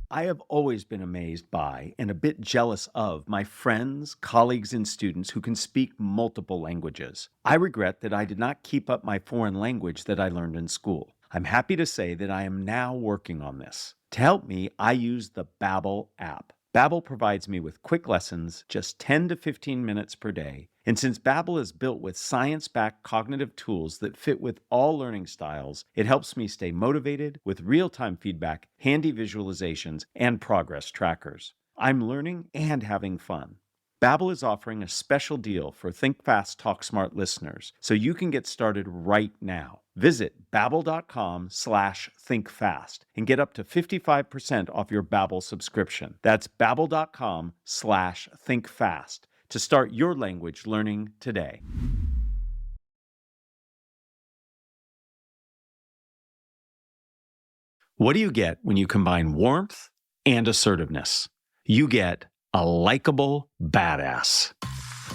I have always been amazed by and a bit jealous of my friends, colleagues, and students who can speak multiple languages. I regret that I did not keep up my foreign language that I learned in school. I'm happy to say that I am now working on this. To help me, I use the Babbel app. Babbel provides me with quick lessons, just 10 to 15 minutes per day. And since Babbel is built with science-backed cognitive tools that fit with all learning styles, it helps me stay motivated with real-time feedback, handy visualizations, and progress trackers. I'm learning and having fun. Babbel is offering a special deal for Think Fast, Talk Smart listeners, so you can get started right now. Visit babbel.com/thinkfast and get up to 55% off your Babbel subscription. That's babbel.com/thinkfast to start your language learning today. What do you get when you combine warmth and assertiveness? You get a likable badass.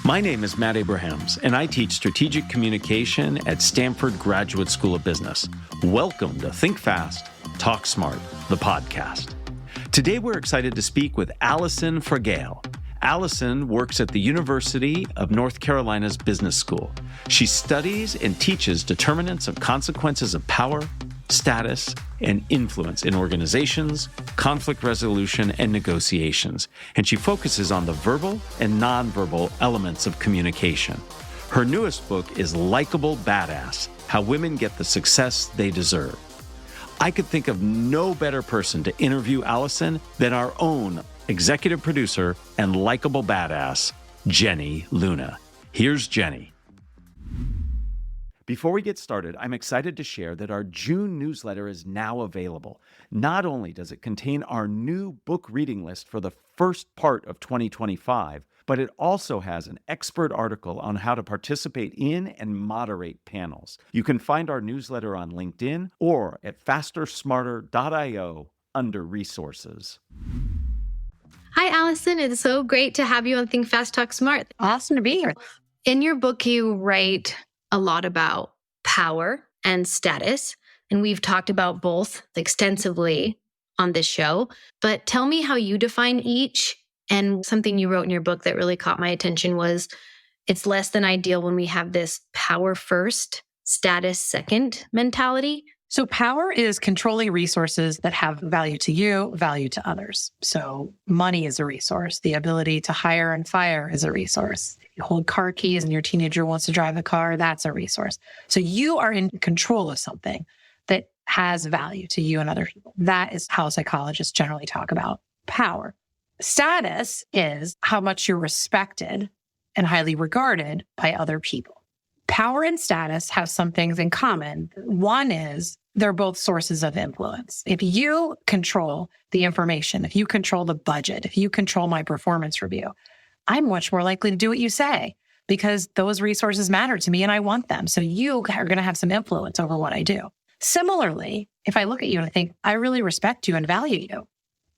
My name is Matt Abrahams, and I teach strategic communication at Stanford Graduate School of Business. Welcome to Think Fast, Talk Smart, the podcast. Today, we're excited to speak with Alison Fragale. Alison works at the University of North Carolina's Business School. She studies and teaches determinants of consequences of power, status, and influence in organizations, conflict resolution, and negotiations. And she focuses on the verbal and nonverbal elements of communication. Her newest book is Likeable Badass: How Women Get the Success They Deserve. I could think of no better person to interview Alison than our own executive producer and likable badass, Jenny Luna. Here's Jenny. Before we get started, I'm excited to share that our June newsletter is now available. Not only does it contain our new book reading list for the first part of 2025, but it also has an expert article on how to participate in and moderate panels. You can find our newsletter on LinkedIn or at fastersmarter.io under resources. Hi, Alison. It's so great to have you on Think Fast, Talk Smart. Awesome to be here. In your book, you write a lot about power and status, and we've talked about both extensively on this show. But tell me how you define each. And something you wrote in your book that really caught my attention was it's less than ideal when we have this power first, status second mentality. So power is controlling resources that have value to you, value to others. So money is a resource. The ability to hire and fire is a resource. You hold car keys and your teenager wants to drive a car, that's a resource. So you are in control of something that has value to you and other people. That is how psychologists generally talk about power. Status is how much you're respected and highly regarded by other people. Power and status have some things in common. One is they're both sources of influence. If you control the information, if you control the budget, if you control my performance review, I'm much more likely to do what you say because those resources matter to me and I want them. So you are going to have some influence over what I do. Similarly, if I look at you and I think, I really respect you and value you,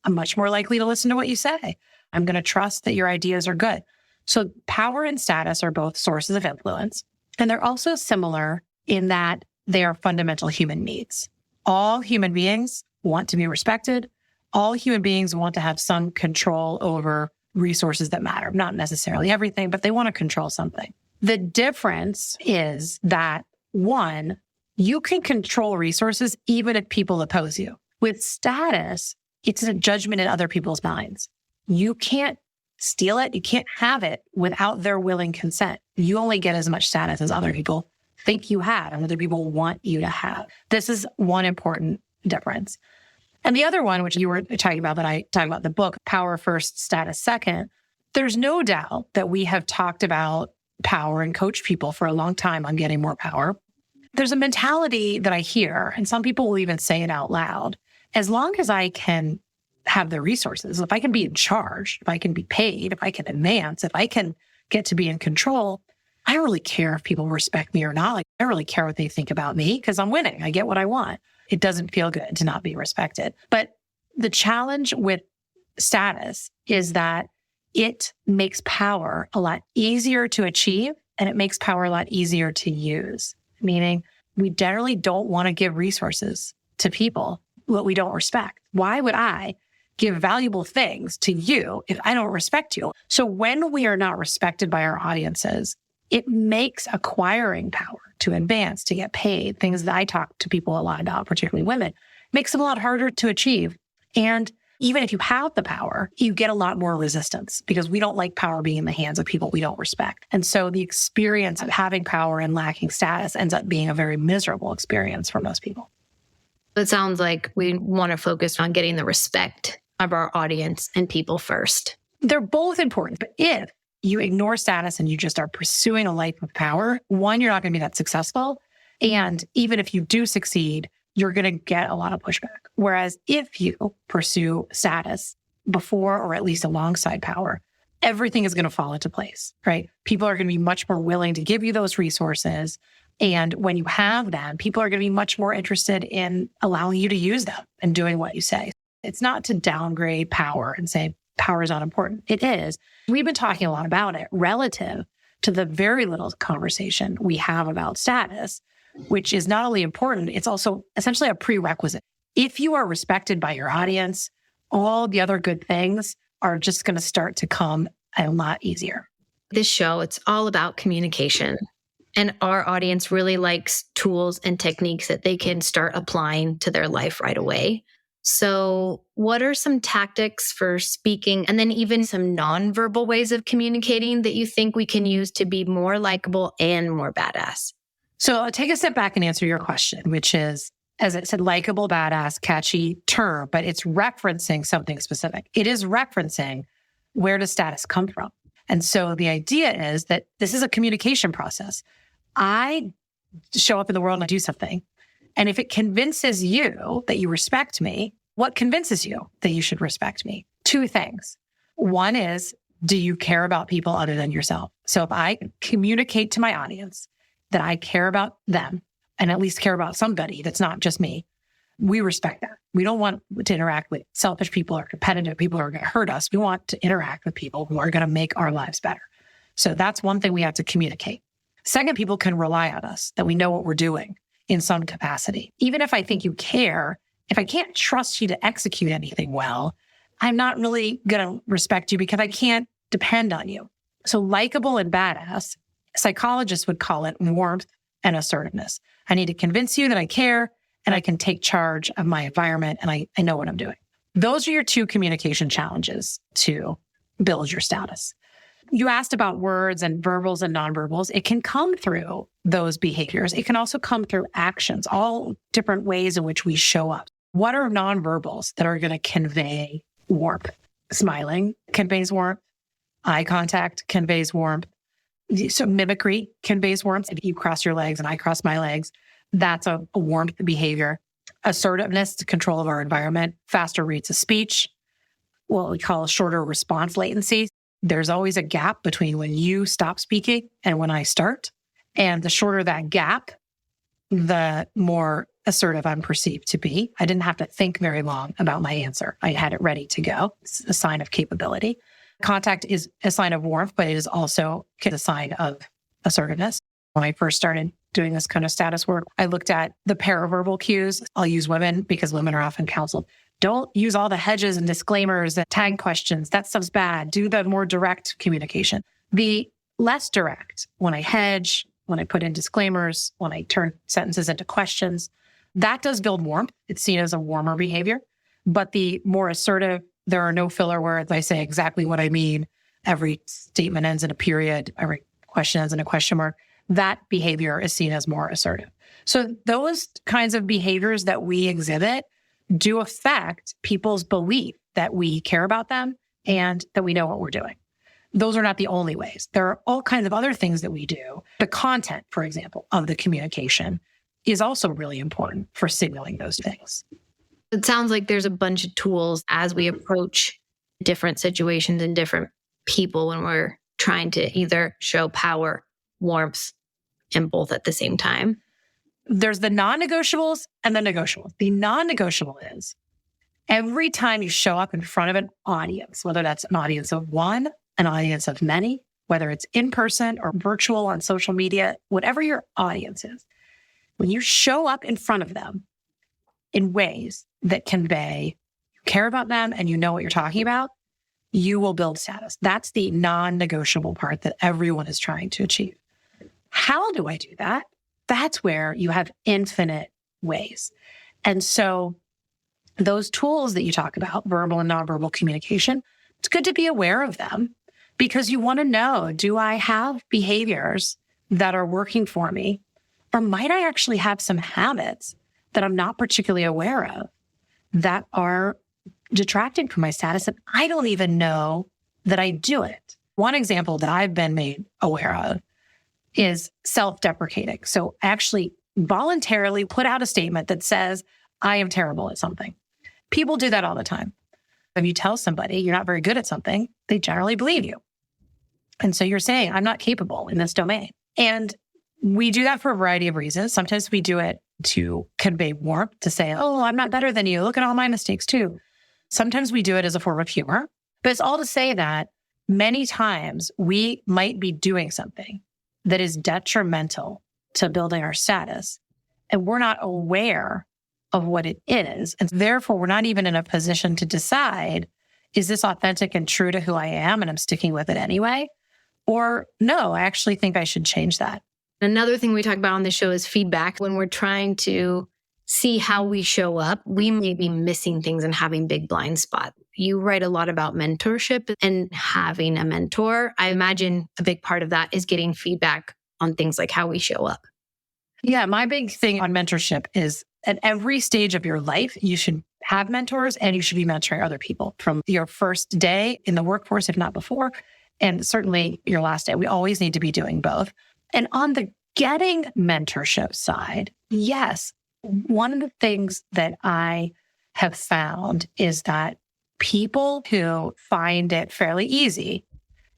I'm much more likely to listen to what you say. I'm going to trust that your ideas are good. So power and status are both sources of influence. And they're also similar in that they are fundamental human needs. All human beings want to be respected. All human beings want to have some control over resources that matter. Not necessarily everything, but they want to control something. The difference is that, one, you can control resources even if people oppose you. With status, it's a judgment in other people's minds. You can't steal it. You can't have it without their willing consent. You only get as much status as other people think you have and other people want you to have. This is one important difference. And the other one, which you were talking about, that I talk about in the book, power first, status second, there's no doubt that we have talked about power and coached people for a long time on getting more power. There's a mentality that I hear, and some people will even say it out loud. As long as I can have the resources, if I can be in charge, if I can be paid, if I can advance, if I can get to be in control, I don't really care if people respect me or not. Like, I don't really care what they think about me because I'm winning. I get what I want. It doesn't feel good to not be respected. But the challenge with status is that it makes power a lot easier to achieve and it makes power a lot easier to use. Meaning we generally don't want to give resources to people what we don't respect. Why would I give valuable things to you if I don't respect you? So when we are not respected by our audiences, it makes acquiring power to advance, to get paid, things that I talk to people a lot about, particularly women, makes them a lot harder to achieve. And even if you have the power, you get a lot more resistance because we don't like power being in the hands of people we don't respect. And so the experience of having power and lacking status ends up being a very miserable experience for most people. It sounds like we want to focus on getting the respect of our audience and people first. They're both important, but if you ignore status and you just are pursuing a life of power, one, you're not going to be that successful. And even if you do succeed, you're going to get a lot of pushback. Whereas if you pursue status before or at least alongside power, everything is going to fall into place, right? People are going to be much more willing to give you those resources. And when you have them, people are going to be much more interested in allowing you to use them and doing what you say. It's not to downgrade power and say power is not important. It is. We've been talking a lot about it relative to the very little conversation we have about status, which is not only important, it's also essentially a prerequisite. If you are respected by your audience, all the other good things are just going to start to come a lot easier. This show, it's all about communication. And our audience really likes tools and techniques that they can start applying to their life right away. So what are some tactics for speaking and then even some nonverbal ways of communicating that you think we can use to be more likable and more badass? So I'll take a step back and answer your question, which is, as it said, likable, badass, catchy term, but it's referencing something specific. It is referencing where does status come from? And so the idea is that this is a communication process. I show up in the world and I do something. And if it convinces you that you respect me, what convinces you that you should respect me? Two things. One is, do you care about people other than yourself? So if I communicate to my audience that I care about them and at least care about somebody that's not just me, we respect that. We don't want to interact with selfish people or competitive people who are going to hurt us. We want to interact with people who are going to make our lives better. So that's one thing we have to communicate. Second, people can rely on us, that we know what we're doing in some capacity. Even if I think you care, if I can't trust you to execute anything well, I'm not really going to respect you because I can't depend on you. So likable and badass, psychologists would call it warmth and assertiveness. I need to convince you that I care and I can take charge of my environment and I know what I'm doing. Those are your two communication challenges to build your status. You asked about words and verbals and nonverbals. It can come through those behaviors. It can also come through actions, all different ways in which we show up. What are nonverbals that are going to convey warmth? Smiling conveys warmth. Eye contact conveys warmth. So mimicry conveys warmth. If you cross your legs and I cross my legs, that's a warmth behavior. Assertiveness, control of our environment. Faster rates of speech, what we call a shorter response latency. There's always a gap between when you stop speaking and when I start. And the shorter that gap, the more assertive I'm perceived to be. I didn't have to think very long about my answer. I had it ready to go. It's a sign of capability. Contact is a sign of warmth, but it is also a sign of assertiveness. When I first started doing this kind of status work, I looked at the paraverbal cues. I'll use women because women are often counseled. Don't use all the hedges and disclaimers and tag questions. That stuff's bad. Do the more direct communication. The less direct, when I hedge, when I put in disclaimers, when I turn sentences into questions, that does build warmth. It's seen as a warmer behavior. But the more assertive, there are no filler words. I say exactly what I mean. Every statement ends in a period. Every question ends in a question mark. That behavior is seen as more assertive. So those kinds of behaviors that we exhibit do affect people's belief that we care about them and that we know what we're doing. Those are not the only ways. There are all kinds of other things that we do. The content, for example, of the communication is also really important for signaling those things. It sounds like there's a bunch of tools as we approach different situations and different people when we're trying to either show power, warmth, and both at the same time. There's the non-negotiables and the negotiables. The non-negotiable is every time you show up in front of an audience, whether that's an audience of one, an audience of many, whether it's in person or virtual on social media, whatever your audience is, when you show up in front of them in ways that convey care about them and you know what you're talking about, you will build status. That's the non-negotiable part that everyone is trying to achieve. How do I do that? That's where you have infinite ways. And so those tools that you talk about, verbal and nonverbal communication, it's good to be aware of them because you want to know, do I have behaviors that are working for me? Or might I actually have some habits that I'm not particularly aware of that are detracting from my status and I don't even know that I do it? One example that I've been made aware of is self-deprecating. So actually voluntarily put out a statement that says, I am terrible at something. People do that all the time. If you tell somebody you're not very good at something, they generally believe you. And so you're saying, I'm not capable in this domain. And we do that for a variety of reasons. Sometimes we do it to convey warmth, to say, oh, I'm not better than you. Look at all my mistakes too. Sometimes we do it as a form of humor. But it's all to say that many times we might be doing something that is detrimental to building our status, and we're not aware of what it is. And therefore, we're not even in a position to decide, is this authentic and true to who I am and I'm sticking with it anyway? Or no, I actually think I should change that. Another thing we talk about on the show is feedback. When we're trying to see how we show up, we may be missing things and having big blind spots. You write a lot about mentorship and having a mentor. I imagine a big part of that is getting feedback on things like how we show up. Yeah, my big thing on mentorship is at every stage of your life, you should have mentors and you should be mentoring other people from your first day in the workforce, if not before, and certainly your last day. We always need to be doing both. And on the getting mentorship side, yes, one of the things that I have found is that people who find it fairly easy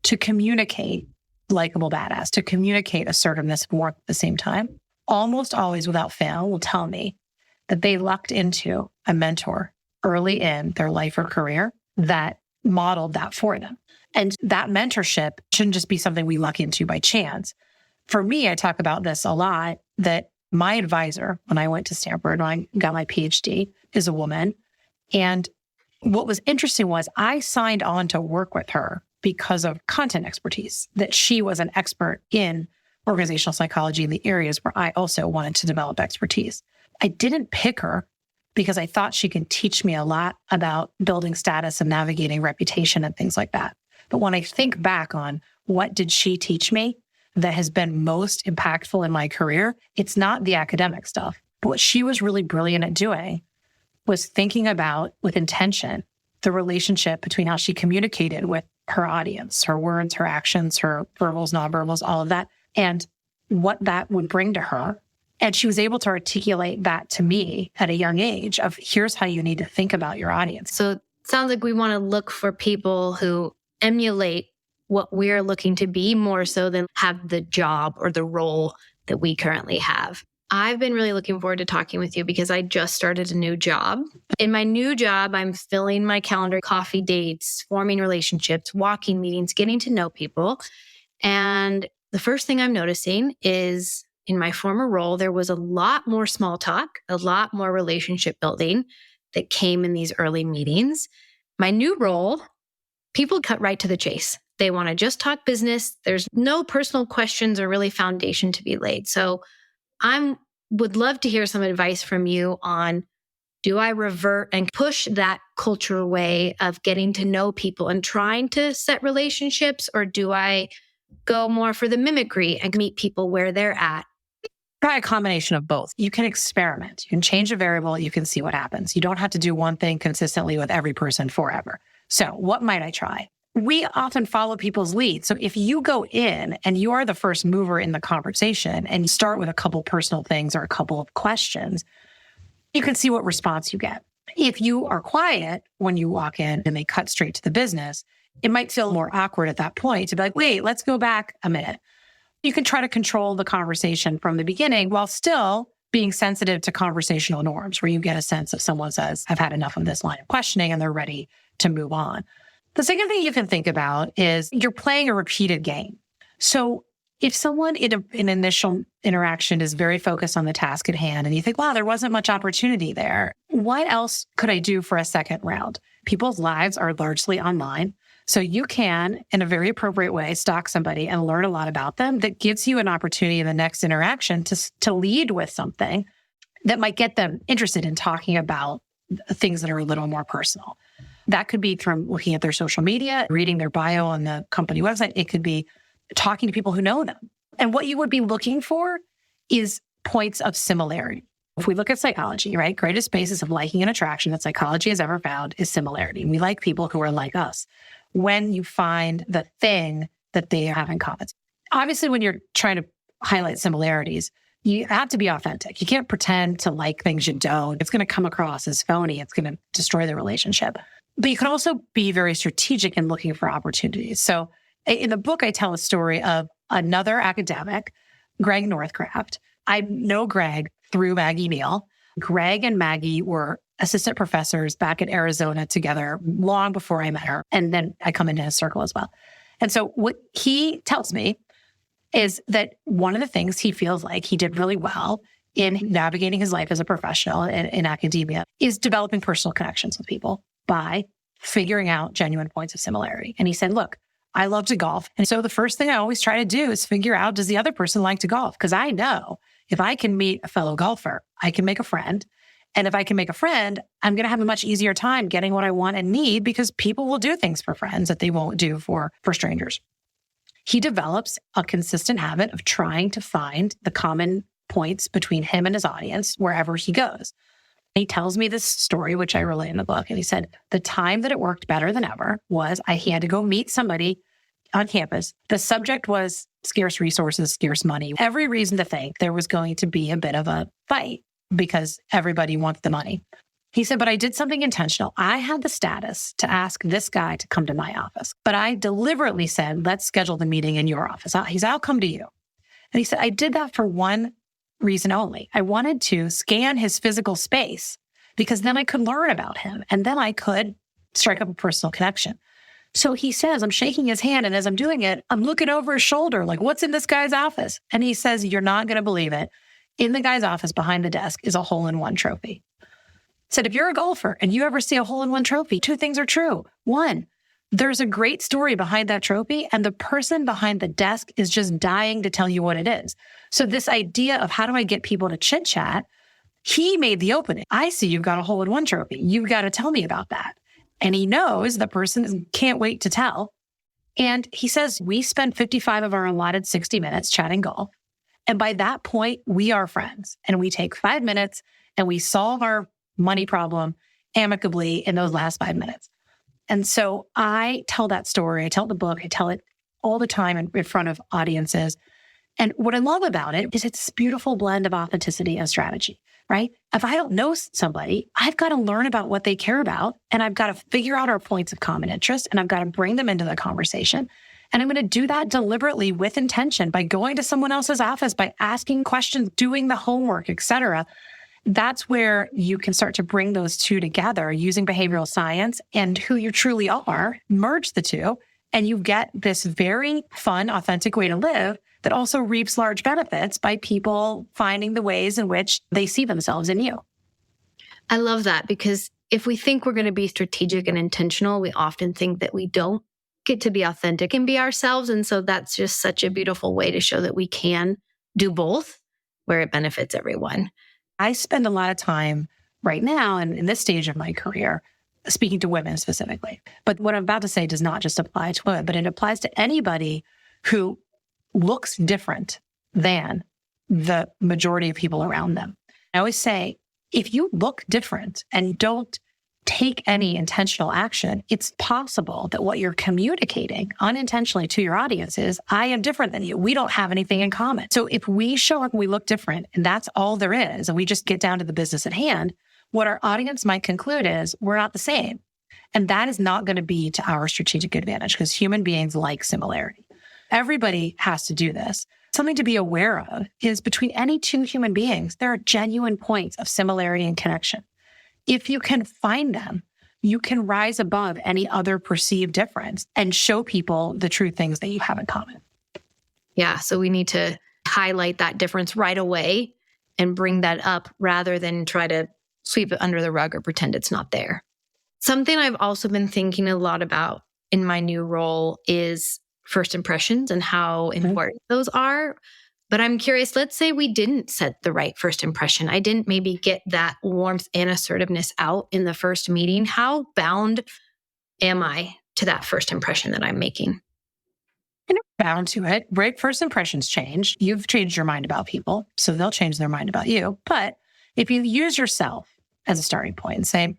to communicate likable badass, to communicate assertiveness and warmth at the same time, almost always without fail will tell me that they lucked into a mentor early in their life or career that modeled that for them. And that mentorship shouldn't just be something we luck into by chance. For me, I talk about this a lot, that my advisor, when I went to Stanford, when I got my PhD, is a woman. And what was interesting was I signed on to work with her because of content expertise, that she was an expert in organizational psychology in the areas where I also wanted to develop expertise. I didn't pick her because I thought she could teach me a lot about building status and navigating reputation and things like that. But when I think back on what did she teach me that has been most impactful in my career, it's not the academic stuff. But what she was really brilliant at doing was thinking about, with intention, the relationship between how she communicated with her audience, her words, her actions, her verbals, nonverbals, all of that, and what that would bring to her. And she was able to articulate that to me at a young age of, here's how you need to think about your audience. So it sounds like we want to look for people who emulate what we're looking to be more so than have the job or the role that we currently have. I've been really looking forward to talking with you because I just started a new job. In my new job, I'm filling my calendar, coffee dates, forming relationships, walking meetings, getting to know people. And the first thing I'm noticing is in my former role, there was a lot more small talk, a lot more relationship building that came in these early meetings. My new role, people cut right to the chase. They want to just talk business. There's no personal questions or really foundation to be laid. So I would love to hear some advice from you on, do I revert and push that cultural way of getting to know people and trying to set relationships, or do I go more for the mimicry and meet people where they're at? Try a combination of both. You can experiment. You can change a variable. You can see what happens. You don't have to do one thing consistently with every person forever. So what might I try? We often follow people's leads. So if you go in and you are the first mover in the conversation and you start with a couple personal things or a couple of questions, you can see what response you get. If you are quiet when you walk in and they cut straight to the business, it might feel more awkward at that point to be like, wait, let's go back a minute. You can try to control the conversation from the beginning while still being sensitive to conversational norms, where you get a sense if someone says, I've had enough of this line of questioning and they're ready to move on. The second thing you can think about is you're playing a repeated game. So If someone in an initial interaction is very focused on the task at hand and you think, wow, there wasn't much opportunity there, what else could I do for a second round? People's lives are largely online. So you can, in a very appropriate way, stalk somebody and learn a lot about them that gives you an opportunity in the next interaction to lead with something that might get them interested in talking about things that are a little more personal. That could be from looking at their social media, reading their bio on the company website. It could be talking to people who know them. And what you would be looking for is points of similarity. If we look at psychology, right, greatest basis of liking and attraction that psychology has ever found is similarity. We like people who are like us. When you find the thing that they have in common. Obviously, when you're trying to highlight similarities, you have to be authentic. You can't pretend to like things you don't. It's going to come across as phony. It's going to destroy the relationship. But you can also be very strategic in looking for opportunities. So in the book, I tell a story of another academic, Greg Northcraft. I know Greg through Maggie Neal. Greg and Maggie were assistant professors back in Arizona together long before I met her. And then I come into his circle as well. And so what he tells me is that one of the things he feels like he did really well in navigating his life as a professional in academia is developing personal connections with people by figuring out genuine points of similarity. And he said, look, I love to golf. And so the first thing I always try to do is figure out, does the other person like to golf? Because I know if I can meet a fellow golfer, I can make a friend. And if I can make a friend, I'm going to have a much easier time getting what I want and need because people will do things for friends that they won't do for strangers. He develops a consistent habit of trying to find the common points between him and his audience wherever he goes. He tells me this story, which I relay in the book. And he said, the time that it worked better than ever was he had to go meet somebody on campus. The subject was scarce resources, scarce money. Every reason to think there was going to be a bit of a fight because everybody wants the money. He said, but I did something intentional. I had the status to ask this guy to come to my office, but I deliberately said, let's schedule the meeting in your office. He said, I'll come to you. And he said, I did that for one reason only. I wanted to scan his physical space because then I could learn about him and then I could strike up a personal connection. So he says, I'm shaking his hand. And as I'm doing it, I'm looking over his shoulder, like, what's in this guy's office? And he says, you're not going to believe it. In the guy's office behind the desk is a hole-in-one trophy. Said, if you're a golfer and you ever see a hole-in-one trophy, two things are true. One, there's a great story behind that trophy, and the person behind the desk is just dying to tell you what it is. So this idea of how do I get people to chit-chat, he made the opening. I see you've got a hole-in-one trophy. You've got to tell me about that. And he knows the person can't wait to tell. And he says, we spend 55 of our allotted 60 minutes chatting golf. And by that point, we are friends. And we take 5 minutes and we solve our money problem amicably in those last 5 minutes. And so I tell that story. I tell the book. I tell it all the time in front of audiences. And what I love about it is it's this beautiful blend of authenticity and strategy, right? If I don't know somebody, I've got to learn about what they care about. And I've got to figure out our points of common interest. And I've got to bring them into the conversation. And I'm going to do that deliberately with intention by going to someone else's office, by asking questions, doing the homework, et cetera. That's where you can start to bring those two together using behavioral science and who you truly are, merge the two, and you get this very fun, authentic way to live that also reaps large benefits by people finding the ways in which they see themselves in you. I love that because if we think we're going to be strategic and intentional, we often think that we don't get to be authentic and be ourselves. And so that's just such a beautiful way to show that we can do both where it benefits everyone. I spend a lot of time right now and in this stage of my career speaking to women specifically. But what I'm about to say does not just apply to women, but it applies to anybody who looks different than the majority of people around them. I always say, if you look different and don't take any intentional action, it's possible that what you're communicating unintentionally to your audience is, I am different than you. We don't have anything in common. So if we show up and we look different and that's all there is, and we just get down to the business at hand, what our audience might conclude is we're not the same. And that is not going to be to our strategic advantage because human beings like similarity. Everybody has to do this. Something to be aware of is between any two human beings, there are genuine points of similarity and connection. If you can find them, you can rise above any other perceived difference and show people the true things that you have in common. Yeah. So we need to highlight that difference right away and bring that up rather than try to sweep it under the rug or pretend it's not there. Something I've also been thinking a lot about in my new role is first impressions and how important those are. But I'm curious, let's say we didn't set the right first impression. I didn't maybe get that warmth and assertiveness out in the first meeting. How bound am I to that first impression that I'm making? And you're bound to it, right? First impressions change. You've changed your mind about people, so they'll change their mind about you. But if you use yourself as a starting point and say,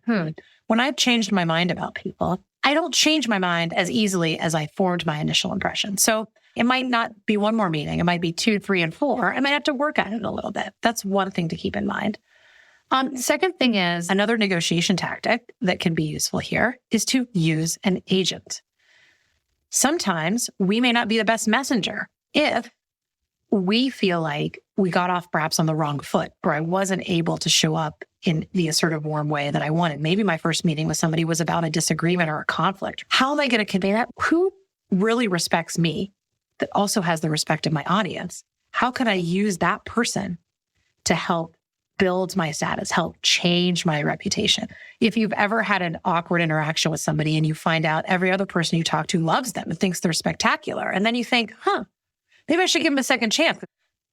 when I've changed my mind about people, I don't change my mind as easily as I formed my initial impression. So it might not be one more meeting. It might be 2, 3, and 4. I might have to work at it a little bit. That's one thing to keep in mind. The second thing is another negotiation tactic that can be useful here is to use an agent. Sometimes we may not be the best messenger if we feel like we got off perhaps on the wrong foot, or I wasn't able to show up in the assertive, warm way that I wanted. Maybe my first meeting with somebody was about a disagreement or a conflict. How am I going to convey that? Who really respects me that also has the respect of my audience? How can I use that person to help build my status, help change my reputation? If you've ever had an awkward interaction with somebody and you find out every other person you talk to loves them and thinks they're spectacular, and then you think, maybe I should give them a second chance.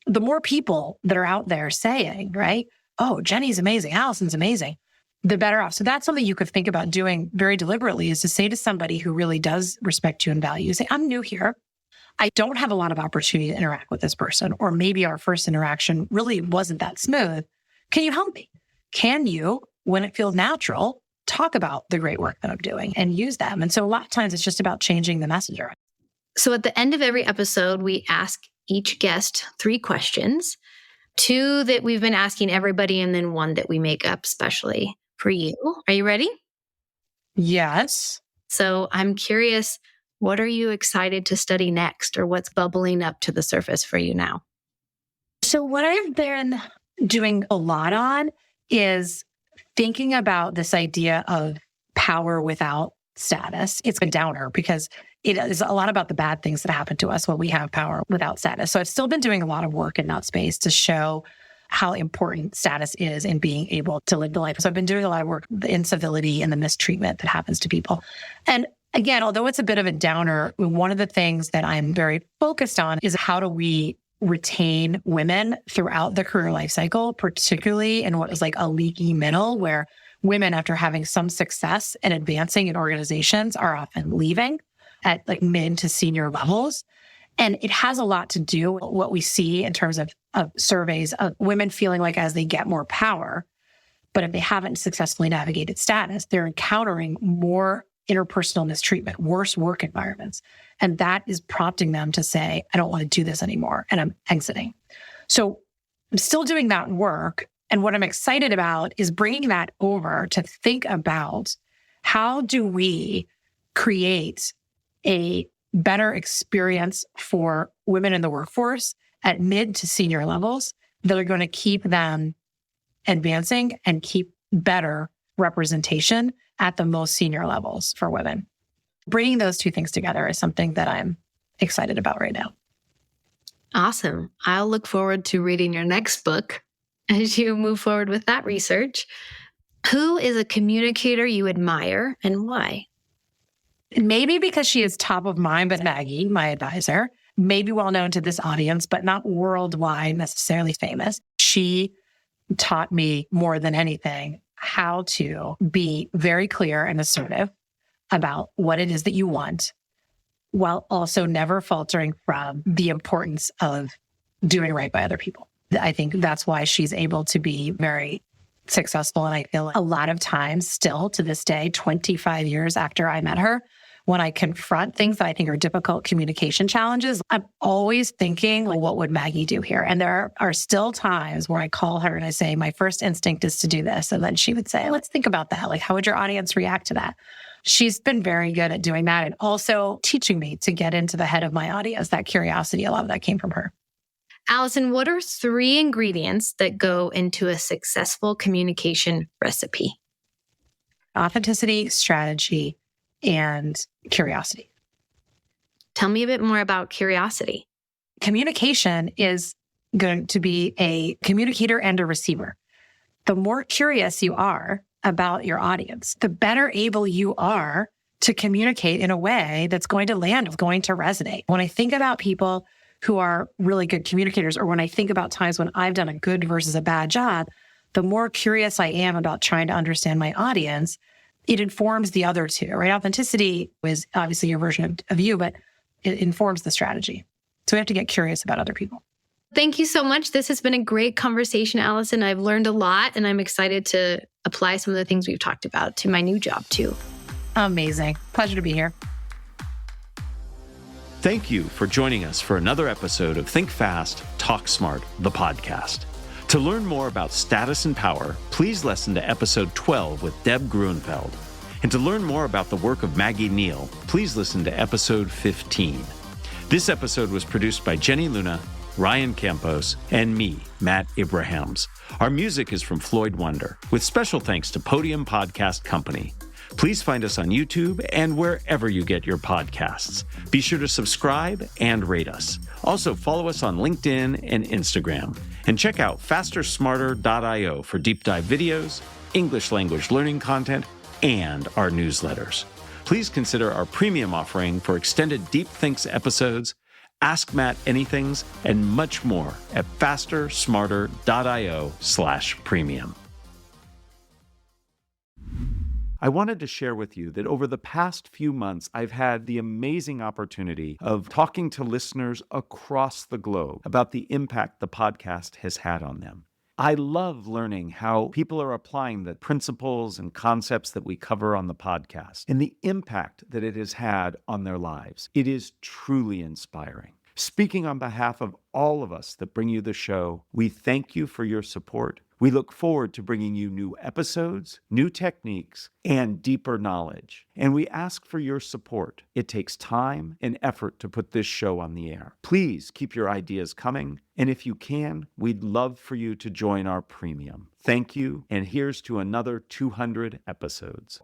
The more people that are out there saying, right, oh, Jenny's amazing, Allison's amazing, the better off. So that's something you could think about doing very deliberately, is to say to somebody who really does respect you and value you, say, I'm new here. I don't have a lot of opportunity to interact with this person, or maybe our first interaction really wasn't that smooth. Can you help me? Can you, when it feels natural, talk about the great work that I'm doing and use them? And so a lot of times it's just about changing the messenger. So at the end of every episode, we ask each guest 3 questions, 2 that we've been asking everybody, and then 1 that we make up specially for you. Are you ready? Yes. So I'm curious, what are you excited to study next, or what's bubbling up to the surface for you now? So what I've been doing a lot on is thinking about this idea of power without status. It's a downer because it is a lot about the bad things that happen to us when we have power without status. So I've still been doing a lot of work in that space to show how important status is in being able to live the life. So I've been doing a lot of work, the incivility and the mistreatment that happens to people. And again, although it's a bit of a downer, one of the things that I'm very focused on is how do we retain women throughout the career life cycle, particularly in what is like a leaky middle, where women, after having some success and advancing in organizations, are often leaving at like mid to senior levels. And it has a lot to do with what we see in terms of surveys of women feeling like as they get more power, but if they haven't successfully navigated status, they're encountering more interpersonal mistreatment, worse work environments. And that is prompting them to say, I don't want to do this anymore, and I'm exiting. So I'm still doing that work. And what I'm excited about is bringing that over to think about how do we create a better experience for women in the workforce at mid to senior levels that are going to keep them advancing and keep better representation at the most senior levels for women. Bringing those 2 things together is something that I'm excited about right now. Awesome. I'll look forward to reading your next book as you move forward with that research. Who is a communicator you admire and why? Maybe because she is top of mind, but Maggie, my advisor, maybe well known to this audience, but not worldwide necessarily famous. She taught me more than anything how to be very clear and assertive about what it is that you want, while also never faltering from the importance of doing right by other people. I think that's why she's able to be very successful. And I feel a lot of times still to this day, 25 years after I met her, when I confront things that I think are difficult communication challenges, I'm always thinking, well, what would Maggie do here? And there are still times where I call her and I say, my first instinct is to do this. And then she would say, let's think about that. Like, how would your audience react to that? She's been very good at doing that and also teaching me to get into the head of my audience. That curiosity, a lot of that came from her. Alison, what are 3 ingredients that go into a successful communication recipe? Authenticity, strategy, and curiosity. Tell me a bit more about curiosity. communication is going to be a communicator and a receiver. The more curious you are about your audience, the better able you are to communicate in a way that's going to land, going to resonate. When I think about people who are really good communicators, or when I think about times when I've done a good versus a bad job, the more curious I am about trying to understand my audience, it informs the other two, right? Authenticity is obviously your version of you, but it informs the strategy. So we have to get curious about other people. Thank you so much. This has been a great conversation, Alison. I've learned a lot, and I'm excited to apply some of the things we've talked about to my new job too. Amazing. Pleasure to be here. Thank you for joining us for another episode of Think Fast, Talk Smart, the podcast. To learn more about status and power, please listen to episode 12 with Deb Gruenfeld. And to learn more about the work of Maggie Neal, please listen to episode 15. This episode was produced by Jenny Luna, Ryan Campos, and me, Matt Abrahams. Our music is from Floyd Wonder, with special thanks to Podium Podcast Company. Please find us on YouTube and wherever you get your podcasts. Be sure to subscribe and rate us. Also, follow us on LinkedIn and Instagram. And check out fastersmarter.io for deep dive videos, English language learning content, and our newsletters. Please consider our premium offering for extended Deep Thinks episodes, Ask Matt Anythings, and much more at fastersmarter.io/premium. I wanted to share with you that over the past few months, I've had the amazing opportunity of talking to listeners across the globe about the impact the podcast has had on them. I love learning how people are applying the principles and concepts that we cover on the podcast and the impact that it has had on their lives. It is truly inspiring. Speaking on behalf of all of us that bring you the show, we thank you for your support. We look forward to bringing you new episodes, new techniques, and deeper knowledge. And we ask for your support. It takes time and effort to put this show on the air. Please keep your ideas coming. And if you can, we'd love for you to join our premium. Thank you. And here's to another 200 episodes.